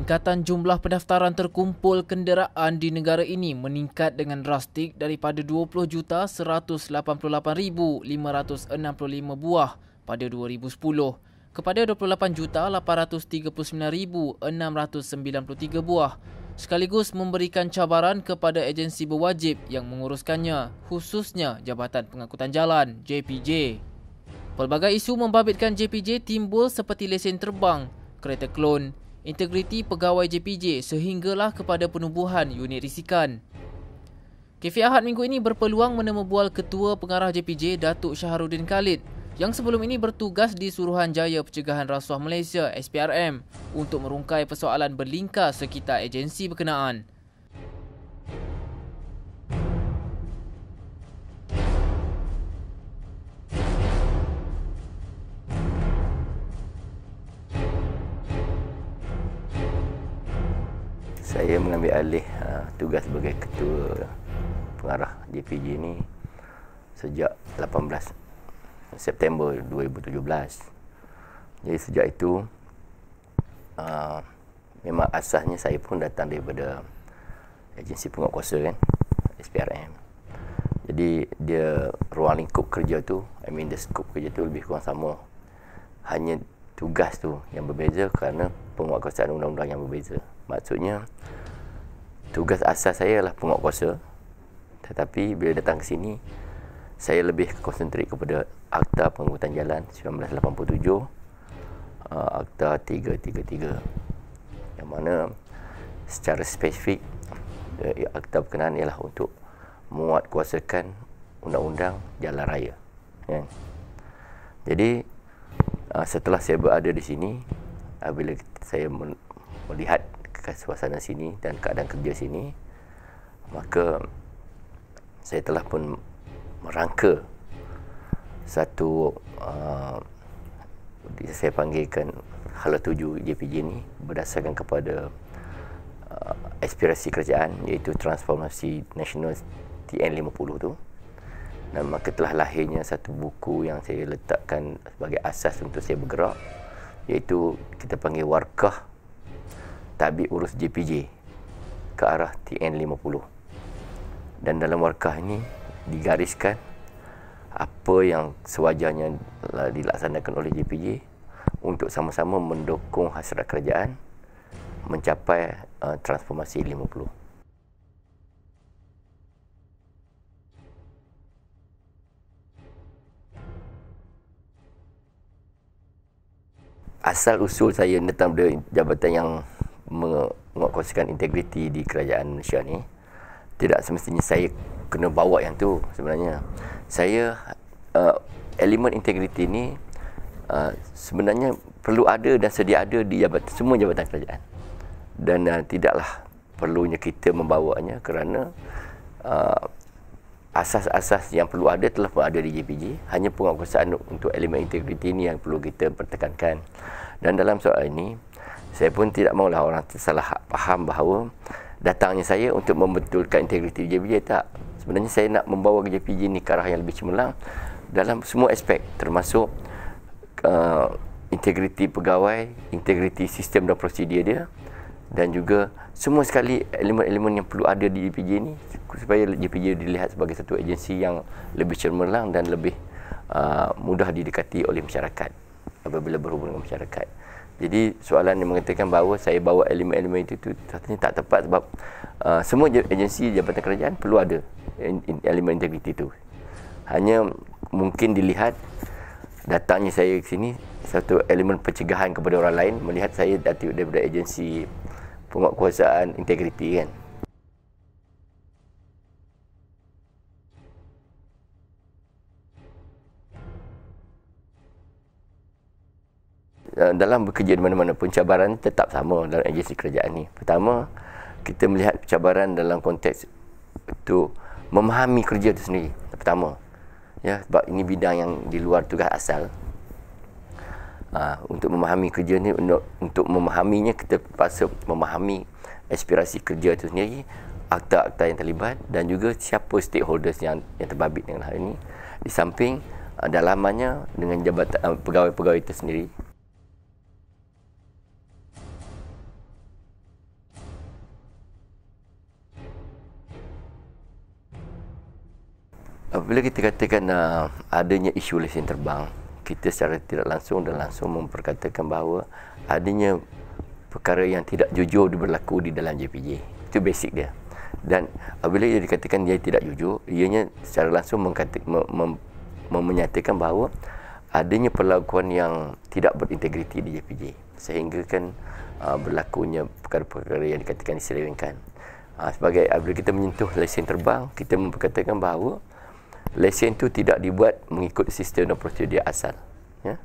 Peningkatan jumlah pendaftaran terkumpul kenderaan di negara ini meningkat dengan drastik daripada 20,188,565 buah pada 2010 kepada 28,839,693 buah, sekaligus memberikan cabaran kepada agensi berwajib yang menguruskannya, khususnya Jabatan Pengangkutan Jalan (JPJ). Pelbagai isu membabitkan JPJ timbul seperti lesen terbang, kereta klon, integriti pegawai JPJ sehinggalah kepada penubuhan unit risikan. Cafe Ahad minggu ini berpeluang menemubual Ketua Pengarah JPJ Datuk Syahrudin Khalid yang sebelum ini bertugas di Suruhanjaya Pencegahan Rasuah Malaysia SPRM untuk merungkai persoalan berlingkar sekitar agensi berkenaan. Saya mengambil alih tugas sebagai Ketua Pengarah JPJ ini sejak 18 September 2017. Jadi sejak itu memang asasnya saya pun datang daripada agensi penguatkuasa kan, SPRM. Jadi dia ruang lingkup kerja tu, the scope kerja tu lebih kurang sama. Hanya tugas tu yang berbeza kerana penguatkuasaan undang-undang yang berbeza. Maksudnya tugas asas saya adalah penguatkuasa, tetapi bila datang ke sini saya lebih konsentrik kepada Akta Pengangkutan Jalan 1987, Akta 333, yang mana secara spesifik akta berkenaan ialah untuk menguatkuasakan undang-undang jalan raya. Jadi setelah saya berada di sini, bila saya melihat suasana sini dan keadaan kerja sini, maka saya telah pun merangka satu saya panggilkan Hala 7 JPJ ini berdasarkan kepada aspirasi kerajaan, iaitu Transformasi Nasional TN50 tu. Dan maka telah lahirnya satu buku yang saya letakkan sebagai asas untuk saya bergerak, iaitu kita panggil Warkah Tadbir Urus JPJ ke arah TN50. Dan dalam warkah ini digariskan apa yang sewajarnya dilaksanakan oleh JPJ untuk sama-sama mendukung hasrat kerajaan mencapai transformasi 50. Asal usul saya tentang jabatan yang menguatkuasakan integriti di kerajaan Malaysia ni, tidak semestinya saya kena bawa yang tu. Sebenarnya saya elemen integriti ni sebenarnya perlu ada dan sedia ada di semua jabatan kerajaan, dan tidaklah perlunya kita membawanya kerana asas-asas yang perlu ada telah pun ada di JPJ. Hanya penguatkuasaan untuk elemen integriti ini yang perlu kita pertekankan. Dan dalam soal ini saya pun tidak maulah orang salah faham bahawa datangnya saya untuk membetulkan integriti JPJ. Tak. Sebenarnya saya nak membawa JPJ ini ke arah yang lebih cemerlang dalam semua aspek, termasuk integriti pegawai, integriti sistem dan prosedur dia, dan juga semua sekali elemen-elemen yang perlu ada di JPJ ini supaya JPJ dilihat sebagai satu agensi yang lebih cemerlang dan lebih mudah didekati oleh masyarakat apabila berhubung dengan masyarakat. Jadi soalan yang mengatakan bahawa saya bawa elemen-elemen itu katanya tak tepat, sebab semua agensi jabatan kerajaan perlu ada elemen integriti itu. Hanya mungkin dilihat datangnya saya ke sini satu elemen pencegahan kepada orang lain melihat saya daripada agensi penguatkuasaan integriti kan. Dalam bekerja di mana-mana pun cabaran tetap sama dalam agensi kerajaan ni. Pertama, kita melihat cabaran dalam konteks itu memahami kerja itu sendiri. Pertama, ya, sebab ini bidang yang di luar tugas asal. Untuk memahami kerja ni, untuk memahaminya kita terpaksa memahami aspirasi kerja itu sendiri, akta-akta yang terlibat, dan juga siapa stakeholders yang terbabit dengan hal ini. Di samping dalamannya dengan jabatan pegawai-pegawai itu sendiri. Apabila kita katakan adanya isu lesen terbang, kita secara tidak langsung dan langsung memperkatakan bahawa adanya perkara yang tidak jujur berlaku di dalam JPJ. Itu basic dia. Dan apabila ia dikatakan dia tidak jujur, ianya secara langsung menyatakan bahawa adanya perlakuan yang tidak berintegriti di JPJ, sehingga kan berlakunya perkara-perkara yang dikatakan diselewengkan. Sebagai apabila kita menyentuh lesen terbang, kita memperkatakan bahawa lesen itu tidak dibuat mengikut sistem dan prosedur asal. Ya.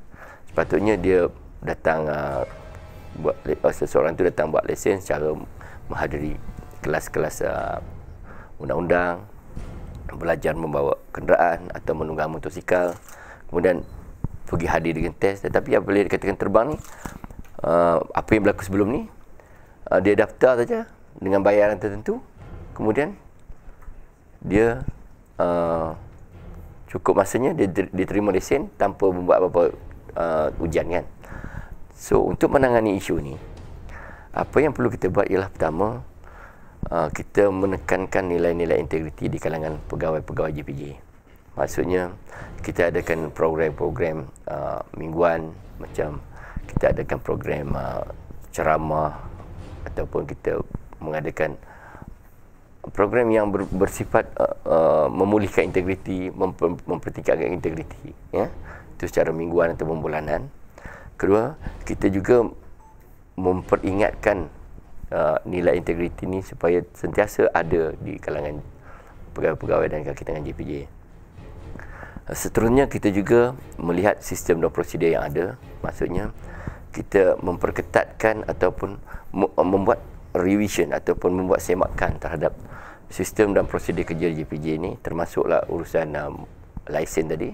Sepatutnya dia datang seseorang itu datang buat lesen secara menghadiri kelas-kelas undang-undang, belajar membawa kenderaan atau menunggang motosikal, kemudian pergi hadir dengan test. Tetapi apabila dikatakan terbang ni, apa yang berlaku sebelum ni, dia daftar saja dengan bayaran tertentu, kemudian dia cukup masanya dia diterima lesen tanpa membuat apa-apa ujian kan. So untuk menangani isu ni, apa yang perlu kita buat ialah pertama, kita menekankan nilai-nilai integriti di kalangan pegawai-pegawai JPJ. Maksudnya kita adakan program-program mingguan, macam kita adakan program ceramah, ataupun kita mengadakan program yang bersifat memulihkan integriti, mempertingkatkan integriti, ya. Itu secara mingguan atau bulanan. Kedua, kita juga memperingatkan nilai integriti ni supaya sentiasa ada di kalangan pegawai-pegawai dan kaki tangan JPJ. Seterusnya, kita juga melihat sistem dan prosedur yang ada. Maksudnya kita memperketatkan ataupun membuat revision ataupun membuat semakan terhadap sistem dan prosedur kerja JPJ ni, termasuklah urusan lesen tadi.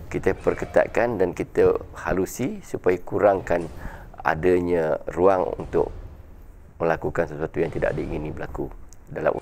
Kita perketatkan dan kita halusi supaya kurangkan adanya ruang untuk melakukan sesuatu yang tidak diingini berlaku dalam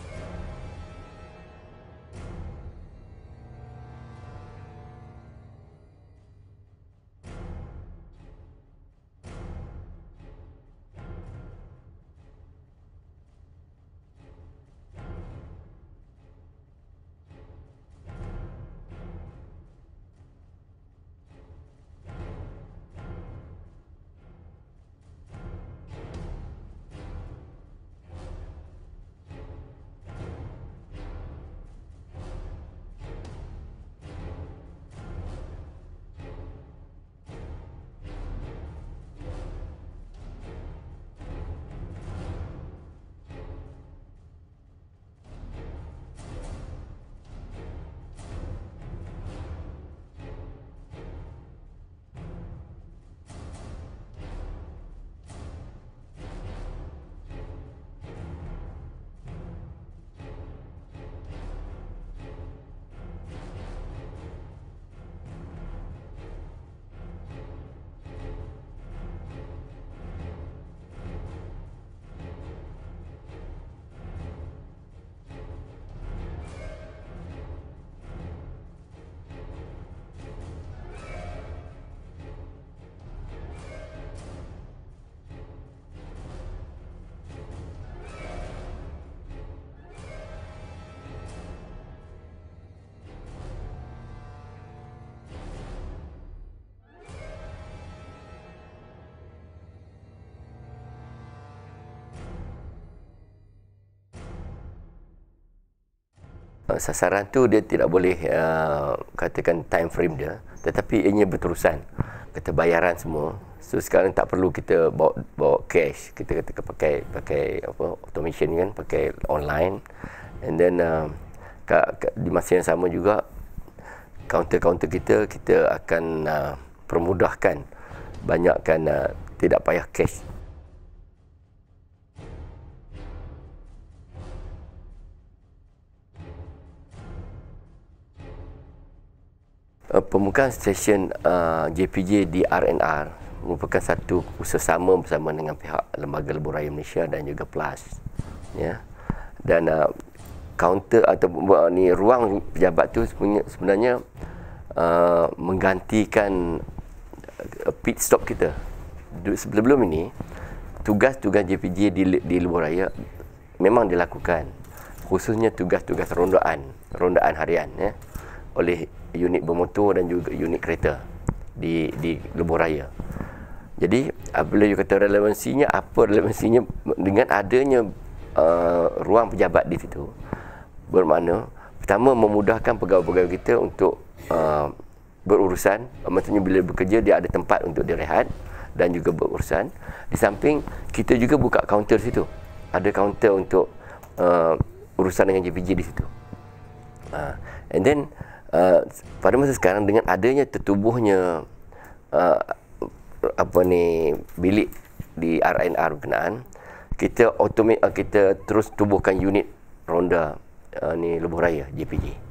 sasaran tu dia tidak boleh katakan time frame dia, tetapi ianya berterusan. Kata bayaran semua. So sekarang tak perlu kita bawa cash. Kita kata pakai apa, automation kan, pakai online. And then di masa yang sama juga kaunter-kaunter kita akan permudahkan, banyakkan tidak payah cash. Pembukaan stesen JPJ di RNR merupakan satu kerjasama bersama dengan pihak Lembaga Lebuh Raya Malaysia dan juga PLAS, ya. Dan kaunter atau ni ruang pejabat tu sebenarnya menggantikan pit stop kita. Sebelum ini tugas-tugas JPJ di Lebuh Raya memang dilakukan, khususnya tugas-tugas rondaan harian, ya, oleh unit bermotor dan juga unit kereta di lebuh raya. Jadi apabila you kata relevansinya, apa relevansinya dengan adanya ruang pejabat di situ? Bermakna pertama memudahkan pegawai-pegawai kita untuk berurusan. Maksudnya bila bekerja dia ada tempat untuk direhat dan juga berurusan. Di samping kita juga buka kaunter situ. Ada kaunter untuk urusan dengan JPJ di situ. And then pada masa sekarang dengan adanya tertubuhnya bilik di RNR berkenaan, kita terus tubuhkan unit ronda lebuh raya JPJ.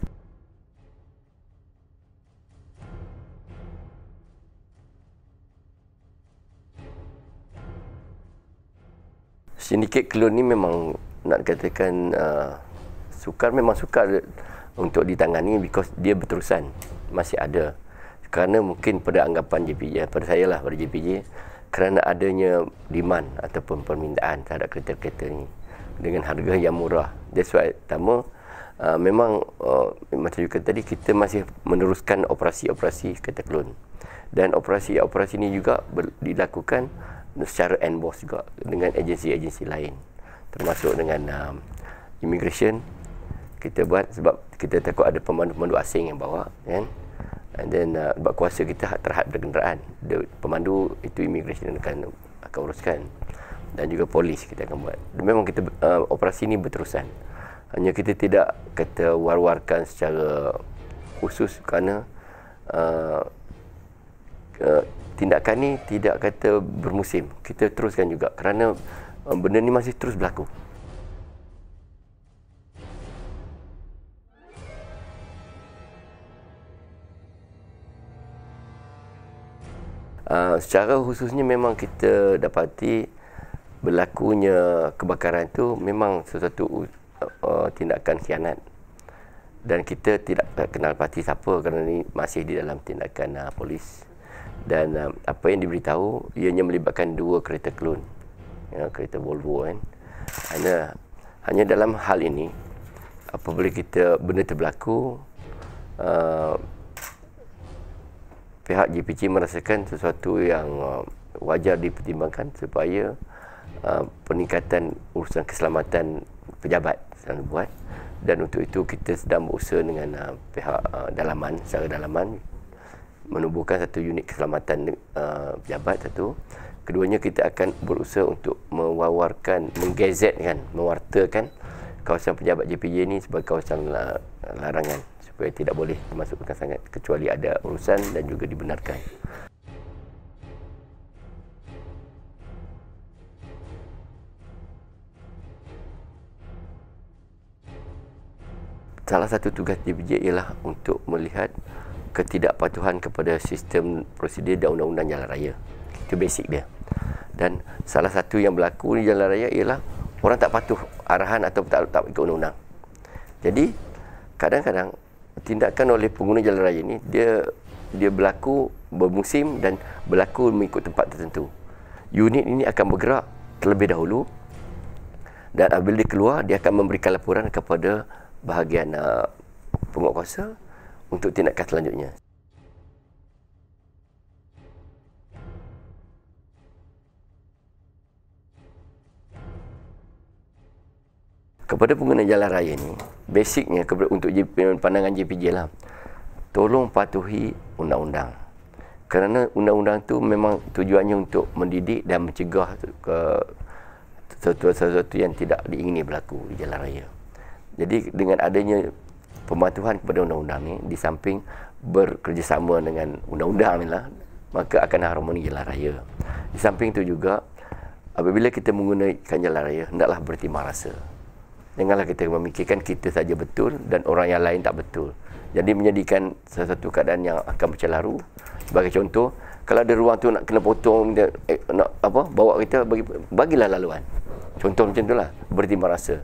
Sindiket kelun ni memang nak katakan sukar untuk ditangani because dia berterusan, masih ada. Kerana mungkin pada anggapan JPJ, pada saya lah, pada JPJ, kerana adanya demand ataupun permintaan terhadap kereta-kereta ni dengan harga yang murah. That's why pertama memang macam you kata tadi, kita masih meneruskan operasi-operasi kereta kelun. Dan operasi-operasi ni juga dilakukan secara en-boss juga dengan agensi-agensi lain, termasuk dengan immigration. Kita buat sebab kita takut ada pemandu-pemandu asing yang bawa, kan? And then sebab kuasa kita terhadap kenderaan, pemandu itu immigration akan uruskan, dan juga polis kita akan buat. Memang kita operasi ini berterusan. Hanya kita tidak kata war-warkan secara khusus kerana tindakan ni tidak kata bermusim. Kita teruskan juga kerana benda ni masih terus berlaku. Secara khususnya memang kita dapati berlakunya kebakaran itu memang sesuatu tindakan khianat, dan kita tidak kenal pasti siapa kerana ini masih di dalam tindakan polis. Dan apa yang diberitahu ianya melibatkan 2 kereta kelun, kereta Volvo, kan. Hanya dalam hal ini apabila benda terberlaku, pihak JPJ merasakan sesuatu yang wajar dipertimbangkan supaya peningkatan urusan keselamatan pejabat sedang buat. Dan untuk itu kita sedang berusaha dengan pihak secara dalaman menubuhkan satu unit keselamatan pejabat satu. Keduanya kita akan berusaha untuk mewartakan kawasan pejabat JPJ ini sebagai kawasan larangan, supaya tidak boleh dimasukkan sangat kecuali ada urusan dan juga dibenarkan. Salah satu tugas JPJ ialah untuk melihat ketidakpatuhan kepada sistem prosedur dan undang-undang jalan raya. Itu basic dia. Dan salah satu yang berlaku di jalan raya ialah orang tak patuh arahan atau tak ikut undang-undang. Jadi kadang-kadang tindakan oleh pengguna jalan raya ini dia berlaku bermusim dan berlaku mengikut tempat tertentu. Unit ini akan bergerak terlebih dahulu, dan apabila dia keluar, dia akan memberikan laporan kepada bahagian penguatkuasa untuk tindakan selanjutnya. Kepada pengguna jalan raya ni, basicnya untuk pandangan JPJ lah, tolong patuhi undang-undang. Kerana undang-undang tu memang tujuannya untuk mendidik dan mencegah sesuatu yang tidak diingini berlaku di jalan raya. Jadi dengan adanya pematuhan kepada undang-undang ni, di samping bekerjasama dengan undang-undang ni lah, maka akan harmoni jalan raya. Di samping itu juga, apabila kita menggunakan jalan raya, hendaklah bertimbang rasa. Janganlah kita memikirkan kita saja betul dan orang yang lain tak betul. Jadi menjadikan sesuatu keadaan yang akan bercelaru. Sebagai contoh, kalau ada ruang tu nak kena potong, nak bawa kita, bagilah laluan. Contoh macam itulah, bertimbang rasa.